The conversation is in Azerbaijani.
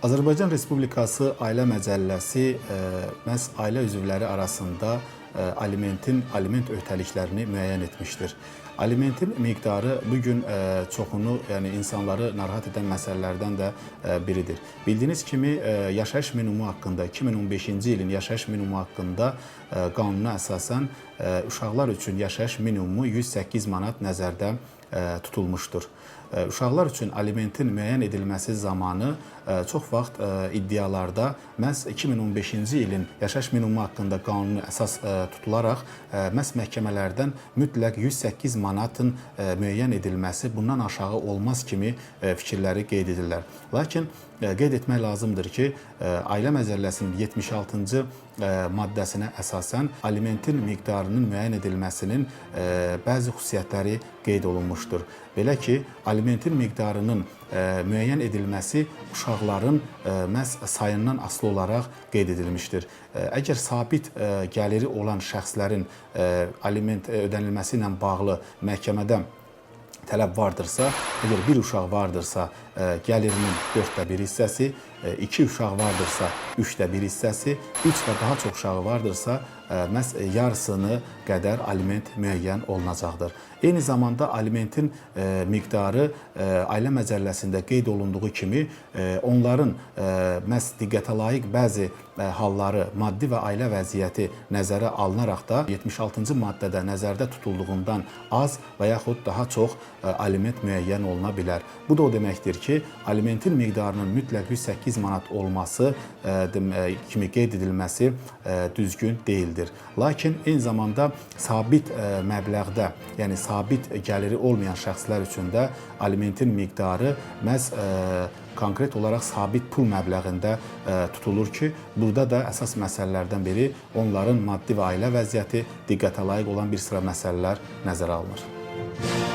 Azərbaycan Respublikası Ailə Məcəlləsi məhz ailə üzvləri arasında aliment öhdəliklərini müəyyən etmişdir. Alimentin miqdarı bugün çoxunu, yəni insanları narahat edən məsələlərdən də biridir. Bildiyiniz kimi yaşayış minimumu haqqında 2015-ci ilin yaşayış minimumu haqqında qanuna əsasən uşaqlar üçün yaşayış minimumu 108 manat nəzərdə tutulmuşdur. Uşaqlar üçün alimentin müəyyən edilməsi zamanı çox vaxt iddialarda məhz 2015-ci ilin yaşayış minimumu haqqında qanunu əsas tutularaq məhz məhkəmələrdən mütləq 108 manatın müəyyən edilməsi bundan aşağı olmaz kimi fikirləri qeyd edirlər. Lakin qeyd etmək lazımdır ki, Ailə Məcəlləsinin 76-cı maddəsinə əsasən alimentin miqdarının müəyyən edilməsinin bəzi xüsusiyyətləri qeyd olunmuşdur. Belə ki, alimentin miqdarının müəyyən edilməsi uşaqların məhz sayından asılı olaraq qeyd edilmişdir. Əgər sabit gəliri olan şəxslərin aliment ödənilməsi ilə bağlı məhkəmədə tələb vardırsa, əgər bir uşaq vardırsa, gəlirinin 1/4 hissəsi, 2 uşaq vardırsa, 1/3 hissəsi, 3 və daha çox uşağı vardırsa, məhz yarısını qədər aliment müəyyən olunacaqdır. Eyni zamanda alimentin miqdarı Ailə Məcəlləsində qeyd olunduğu kimi, onların məhz diqqətə layiq bəzi halları, maddi və ailə vəziyyəti nəzərə alınaraq da 76-cı maddədə nəzərdə tutulduğundan az və yaxud daha çox aliment müəyyən oluna bilər. Bu da o deməkdir ki, alimentin miqdarının mütləq 108 manat olması kimi qeyd edilməsi düzgün deyildir. Lakin eyni zamanda sabit məbləğdə, yəni sabit gəliri olmayan şəxslər üçün də alimentin miqdarı məhz konkret olaraq sabit pul məbləğində tutulur ki, burada da əsas məsələlərdən biri onların maddi və ailə vəziyyəti, diqqətə layiq olan bir sıra məsələlər nəzərə alınır.